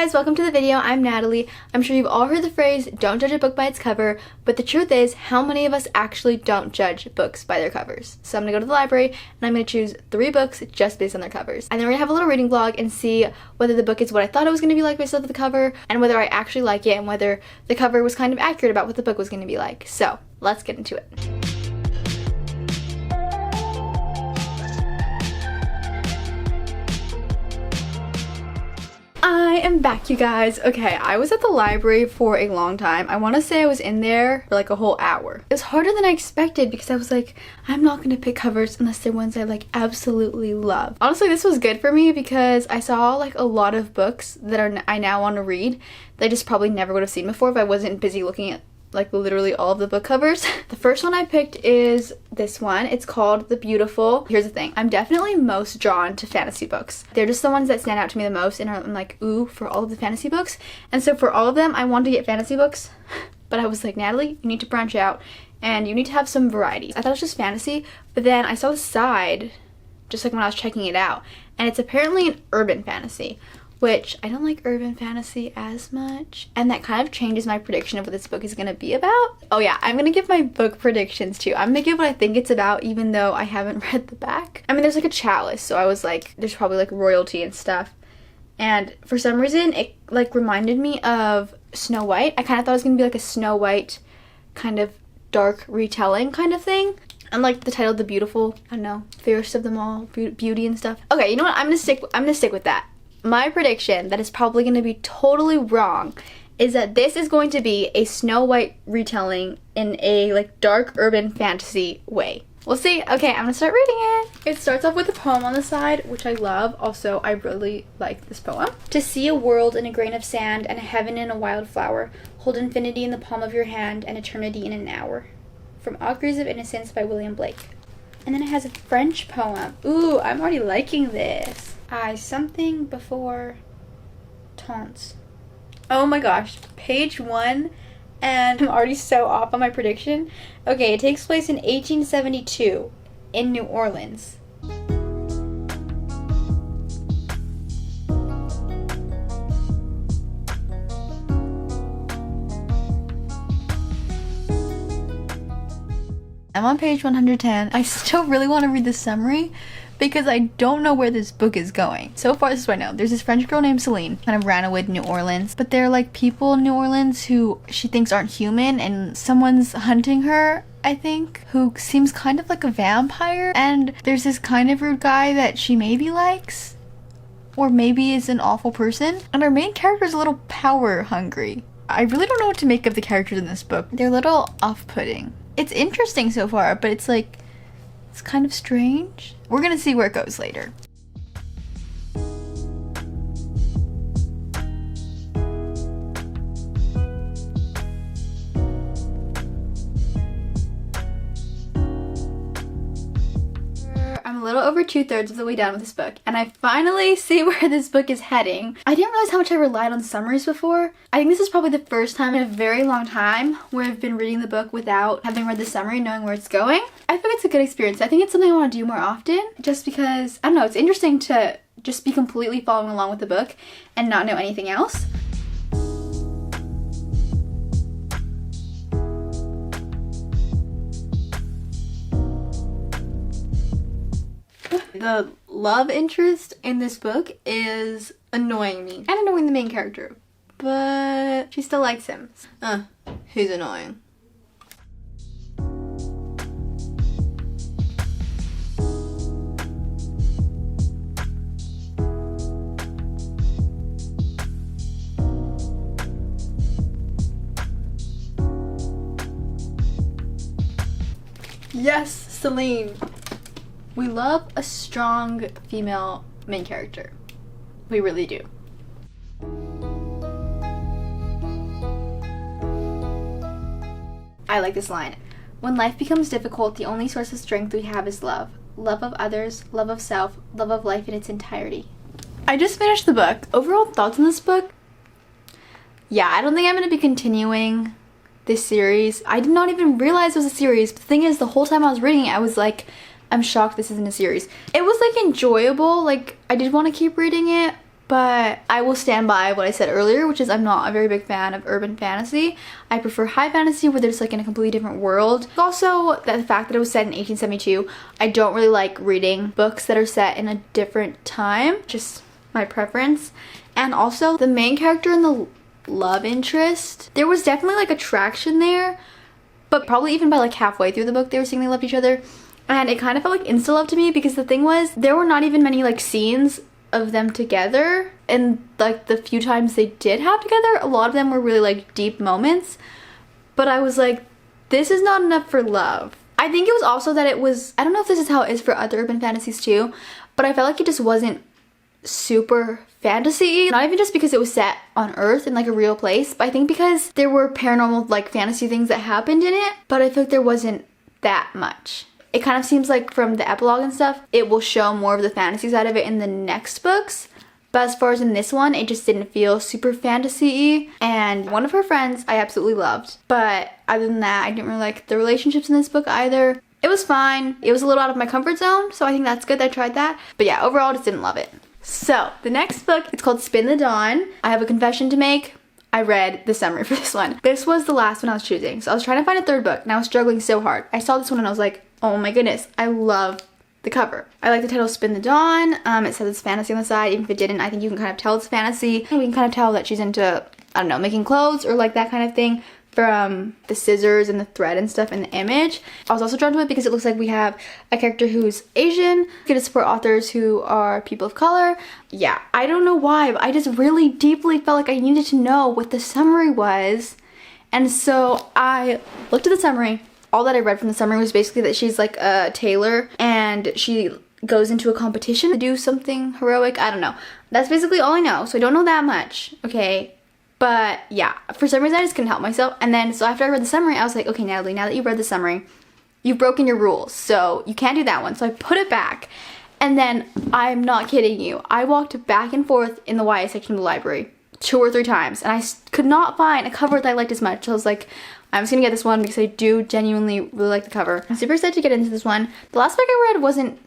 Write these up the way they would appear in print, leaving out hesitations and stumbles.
guys, welcome to the video. I'm Natalie. I'm sure you've all heard the phrase, don't judge a book by its cover, but the truth is, how many of us actually don't judge books by their covers? So I'm gonna go to the library and I'm gonna choose 3 books just based on their covers. And then we're gonna have a little reading vlog and see whether the book is what I thought it was gonna be like based off of the cover, and whether I actually like it, and whether the cover was kind of accurate about what the book was gonna be like. So let's get into it. I am back, you guys. Okay, I was at the library for a long time. I want to say I was in there for like a whole hour. It was harder than I expected because I was like, I'm not going to pick covers unless they're ones I like absolutely love. Honestly, this was good for me because I saw like a lot of books that I now want to read that I just probably never would have seen before if I wasn't busy looking at like literally all of the book covers. The first one I picked is this one. It's called The Beautiful. Here's the thing, I'm definitely most drawn to fantasy books. They're just the ones that stand out to me the most, and I'm like, ooh, for all of the fantasy books. And so for all of them, I wanted to get fantasy books, but I was like, Natalie, you need to branch out and you need to have some variety. I thought it was just fantasy, but then I saw the side, just like when I was checking it out, and it's apparently an urban fantasy, which I don't like urban fantasy as much, and that kind of changes my prediction of what this book is going to be about. Oh yeah, I'm going to give my book predictions too. I'm going to give what I think it's about even though I haven't read the back. I mean, there's like a chalice, so I was like, there's probably like royalty and stuff, and for some reason it like reminded me of Snow White. I kind of thought it was going to be like a Snow White kind of dark retelling kind of thing. And like the title, The Beautiful, I don't know, fairest of them all, beauty and stuff. Okay, you know what, I'm gonna stick with that. My prediction, that is probably going to be totally wrong, is that this is going to be a Snow White retelling in a like dark urban fantasy way. We'll see. Okay, I'm gonna start reading it. It starts off with a poem on the side, which I love. Also, I really like this poem. To see a world in a grain of sand and a heaven in a wildflower, hold infinity in the palm of your hand and eternity in an hour. From Auguries of Innocence by William Blake. And then it has a French poem. Ooh, I'm already liking this. Something before taunts. Oh my gosh, page 1, and I'm already so off on my prediction. Okay, it takes place in 1872 in New Orleans. I'm on page 110. I still really want to read the summary because I don't know where this book is going. So far, this is what I know. There's this French girl named Celine, kind of ran away to New Orleans, but there are like people in New Orleans who she thinks aren't human, and someone's hunting her, I think, who seems kind of like a vampire, and there's this kind of rude guy that she maybe likes, or maybe is an awful person, and our main character is a little power hungry. I really don't know what to make of the characters in this book. They're a little off-putting. It's interesting so far, but it's like, it's kind of strange. We're gonna see where it goes later. I'm a little over 2/3 of the way down with this book, and I finally see where this book is heading. I didn't realize how much I relied on summaries before. I think this is probably the first time in a very long time where I've been reading the book without having read the summary and knowing where it's going. I think it's a good experience. I think it's something I want to do more often, just because, I don't know, it's interesting to just be completely following along with the book and not know anything else. The love interest in this book is annoying me and annoying the main character, but she still likes him. He's annoying. Yes, Celine. We love a strong female main character. We really do. I like this line. When life becomes difficult, the only source of strength we have is love. Love of others, love of self, love of life in its entirety. I just finished the book. Overall thoughts on this book? Yeah, I don't think I'm going to be continuing this series. I did not even realize it was a series. But the thing is, the whole time I was reading it, I was like, I'm shocked this isn't a series. It was like enjoyable, like I did want to keep reading it, but I will stand by what I said earlier, which is I'm not a very big fan of urban fantasy. I prefer high fantasy where they're just like in a completely different world. Also, the fact that it was set in 1872, I don't really like reading books that are set in a different time, just my preference. And also, the main character and the love interest, there was definitely like attraction there, but probably even by like halfway through the book they were saying they loved each other, and it kind of felt like insta-love to me, because the thing was, there were not even many like scenes of them together, and like the few times they did have together, a lot of them were really like deep moments, but I was like, this is not enough for love. I think it was also that it was, I don't know if this is how it is for other urban fantasies too, but I felt like it just wasn't super fantasy, not even just because it was set on Earth in like a real place, but I think because there were paranormal like fantasy things that happened in it, but I feel like there wasn't that much. It kind of seems like from the epilogue and stuff, it will show more of the fantasy side of it in the next books. But as far as in this one, it just didn't feel super fantasy-y. And one of her friends I absolutely loved. But other than that, I didn't really like the relationships in this book either. It was fine. It was a little out of my comfort zone, so I think that's good that I tried that. But yeah, overall, I just didn't love it. So, the next book, it's called Spin the Dawn. I have a confession to make. I read the summary for this one. This was the last one I was choosing. So I was trying to find a third book, and I was struggling so hard. I saw this one and I was like, oh my goodness, I love the cover. I like the title Spin the Dawn. It says it's fantasy on the side. Even if it didn't, I think you can kind of tell it's fantasy. And we can kind of tell that she's into, I don't know, making clothes or like that kind of thing from the scissors and the thread and stuff in the image. I was also drawn to it because it looks like we have a character who's Asian. Good to support authors who are people of color. Yeah, I don't know why, but I just really deeply felt like I needed to know what the summary was. And so I looked at the summary. All that I read from the summary was basically that she's like a tailor and she goes into a competition to do something heroic. I don't know. That's basically all I know. So I don't know that much, okay? But yeah, for some reason I just couldn't help myself. And then, so after I read the summary, I was like, okay, Natalie, now that you've read the summary, you've broken your rules. So you can't do that one. So I put it back. And then, I'm not kidding you, I walked back and forth in the YA section of the library 2 or 3 times. And I could not find a cover that I liked as much. So I was like, I'm just gonna get this one because I do genuinely really like the cover. I'm super excited to get into this one. The last book I read wasn't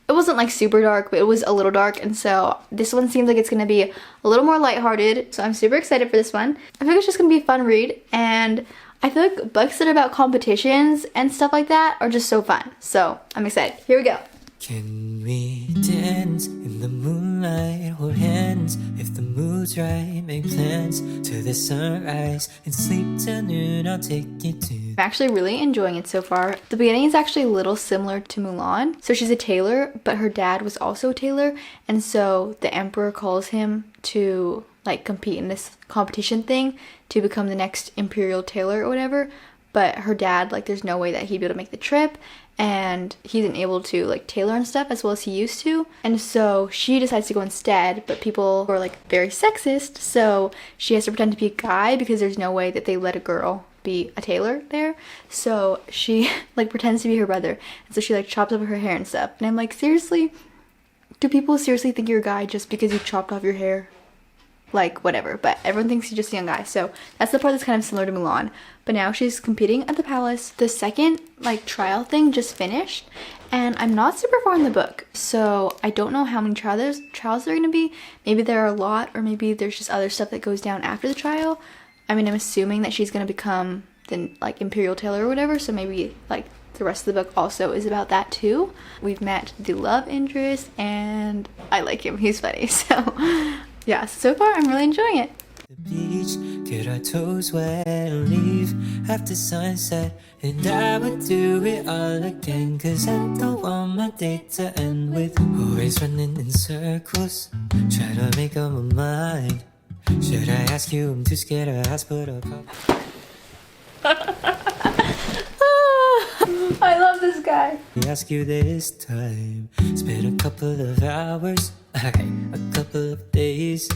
like super dark, but it was a little dark, and so this one seems like it's gonna be a little more lighthearted, so I'm super excited for this one. I think it's just gonna be a fun read, and I feel like books that are about competitions and stuff like that are just so fun, so I'm excited. Here we go. Can we dance in the moonlight, hold hands if the mood's right, make plans to the sunrise and sleep till noon, I'll take you to. I'm actually really enjoying it so far. The beginning is actually a little similar to Mulan. So she's a tailor, but her dad was also a tailor, and so the emperor calls him to like compete in this competition thing to become the next imperial tailor or whatever. But her dad, like, there's no way that he'd be able to make the trip, and he isn't able to like tailor and stuff as well as he used to, and so she decides to go instead, but people are like very sexist, so she has to pretend to be a guy because there's no way that they let a girl be a tailor there. So she like pretends to be her brother, and so she like chops up her hair and stuff, and I'm like, seriously, do people seriously think you're a guy just because you chopped off your hair? Like, whatever, but everyone thinks he's just a young guy, so that's the part that's kind of similar to Mulan. But now she's competing at the palace. The second like trial thing just finished, and I'm not super far in the book, so I don't know how many trials there are gonna be. Maybe there are a lot, or maybe there's just other stuff that goes down after the trial. I mean, I'm assuming that she's gonna become the like imperial tailor or whatever, so maybe like the rest of the book also is about that too. We've met the love interest, and I like him, he's funny, so yeah, so far I'm really enjoying it. The beach, get our toes wet and leave after sunset, and I would do it all again, cause I don't want my day to end with always running in circles, trying to make up my mind. Should I ask you? I'm too scared to ask, but I love this guy. ask you this time. It's been a couple of hours, alright, a couple of days,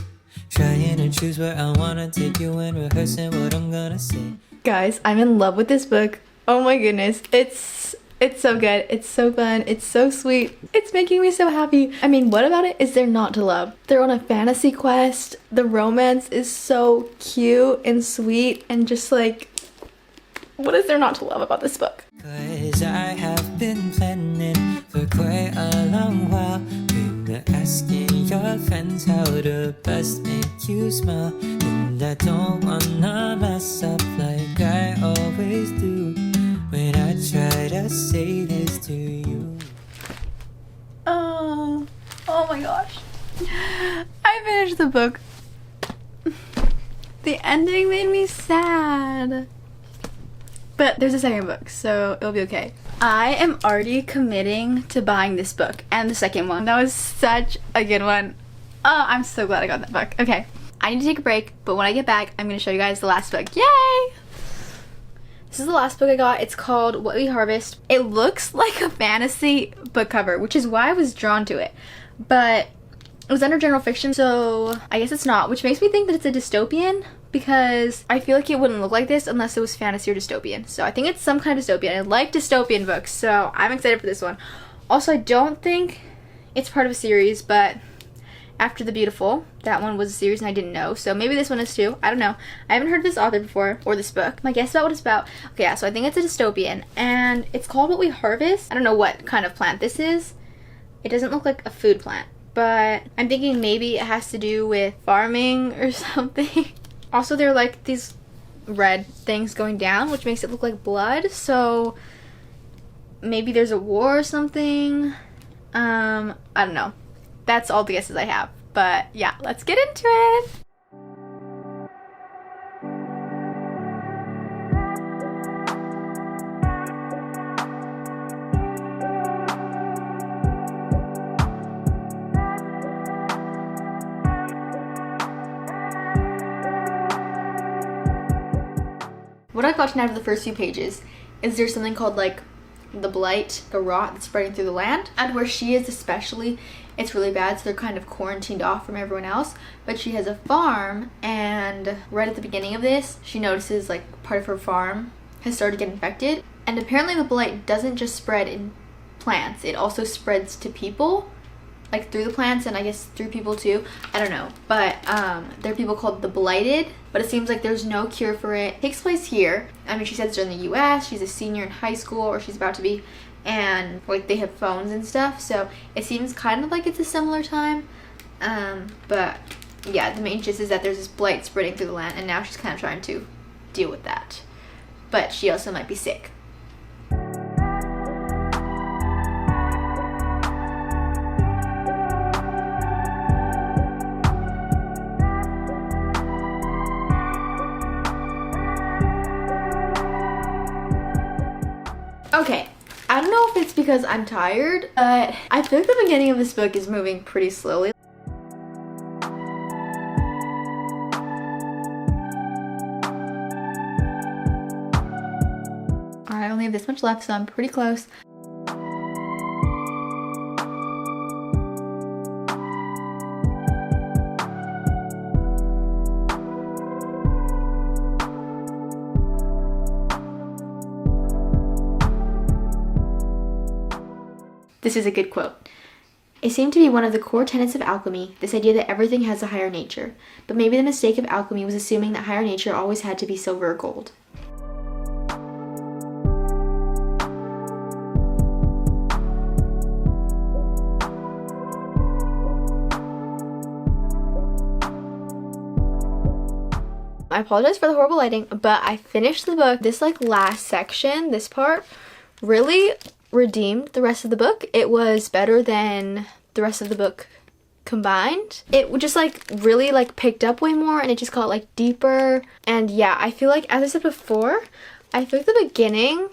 trying to choose where I wanna take you and rehearsing what I'm gonna say. Guys, I'm in love with this book. Oh my goodness, it's so good, it's so fun, it's so sweet, it's making me so happy. I mean, what about it is there not to love? They're on a fantasy quest, the romance is so cute and sweet, and just like, what is there not to love about this book? Cause I have been planning for quite a long while, been asking your friends how to best make you smile. And I don't wanna mess up like I always do when I try to say this to you. Oh my gosh. I finished the book. The ending made me sad. But there's a second book, so it'll be okay. I am already committing to buying this book and the second one. That was such a good one. Oh, I'm so glad I got that book. Okay, I need to take a break, but when I get back, I'm going to show you guys the last book. Yay! This is the last book I got. It's called What We Harvest. It looks like a fantasy book cover, which is why I was drawn to it. But it was under general fiction, so I guess it's not, which makes me think that it's a dystopian, because I feel like it wouldn't look like this unless it was fantasy or dystopian. So I think it's some kind of dystopian. I like dystopian books, so I'm excited for this one. Also, I don't think it's part of a series, but After the Beautiful, that one was a series and I didn't know, so maybe this one is too. I don't know. I haven't heard of this author before, or this book. My guess about what it's about. Okay, yeah, so I think it's a dystopian, and it's called What We Harvest. I don't know what kind of plant this is. It doesn't look like a food plant, but I'm thinking maybe it has to do with farming or something. Also, there are like these red things going down, which makes it look like blood, so maybe there's a war or something. I don't know. That's all the guesses I have, but yeah, let's get into it. What I've gotten out of the first few pages is there's something called like the blight, the rot that's spreading through the land, and where she is especially, it's really bad, so they're kind of quarantined off from everyone else. But she has a farm, and right at the beginning of this, she notices like part of her farm has started to get infected, and apparently the blight doesn't just spread in plants, it also spreads to people, like through the plants and I guess through people too. I don't know, but there are people called the blighted, but it seems like there's no cure for it. It takes place here. I mean, she says they're in the US, she's a senior in high school, or she's about to be, and like they have phones and stuff, so it seems kind of like it's a similar time. But yeah, the main gist is that there's this blight spreading through the land, and now she's kind of trying to deal with that. But she also might be sick. Okay, I don't know if it's because I'm tired, but I feel like the beginning of this book is moving pretty slowly. I only have this much left, so I'm pretty close. This is a good quote. It seemed to be one of the core tenets of alchemy, this idea that everything has a higher nature. But maybe the mistake of alchemy was assuming that higher nature always had to be silver or gold. I apologize for the horrible lighting, but I finished the book. This like last section, this part, really redeemed the rest of the book. It was better than the rest of the book combined. It just like really like picked up way more, and it just got like deeper. And yeah, I feel like, as I said before, I feel like the beginning,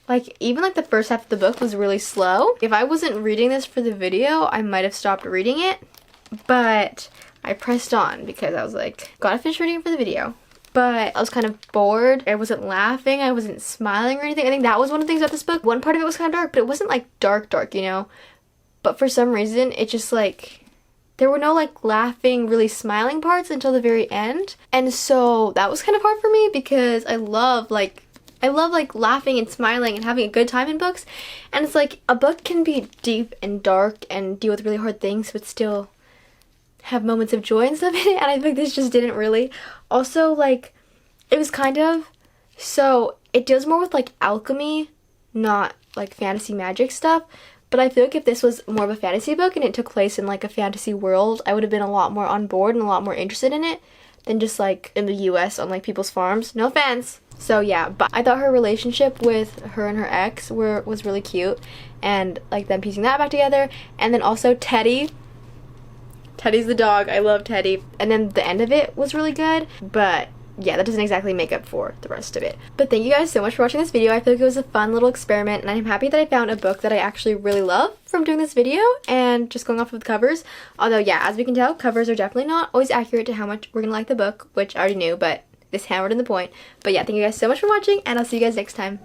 like even like the first half of the book was really slow. If I wasn't reading this for the video, I might have stopped reading it, but I pressed on because I was like, gotta finish reading it for the video. But I was kind of bored. I wasn't laughing. I wasn't smiling or anything. I think that was one of the things about this book. One part of it was kind of dark, but it wasn't like dark, you know? But for some reason, it just like, there were no like laughing, really smiling parts until the very end. And so that was kind of hard for me because I love like laughing and smiling and having a good time in books. And it's like, a book can be deep and dark and deal with really hard things, but still have moments of joy and stuff in it, and I think this just didn't really. Also, like, it was kind of, so it deals more with like alchemy, not like fantasy magic stuff, But I feel like if this was more of a fantasy book and it took place in like a fantasy world, I would have been a lot more on board and a lot more interested in it than just like in the US on like people's farms. No offense. So yeah, but I thought her relationship with her and her ex was really cute, and like them piecing that back together. And then also Teddy's the dog. I love Teddy. And then the end of it was really good, but yeah, that doesn't exactly make up for the rest of it. But thank you guys so much for watching this video. I feel like it was a fun little experiment, and I'm happy that I found a book that I actually really love from doing this video and just going off of the covers. Although yeah, as we can tell, covers are definitely not always accurate to how much we're gonna like the book, which I already knew, but this hammered in the point. But yeah, thank you guys so much for watching, and I'll see you guys next time.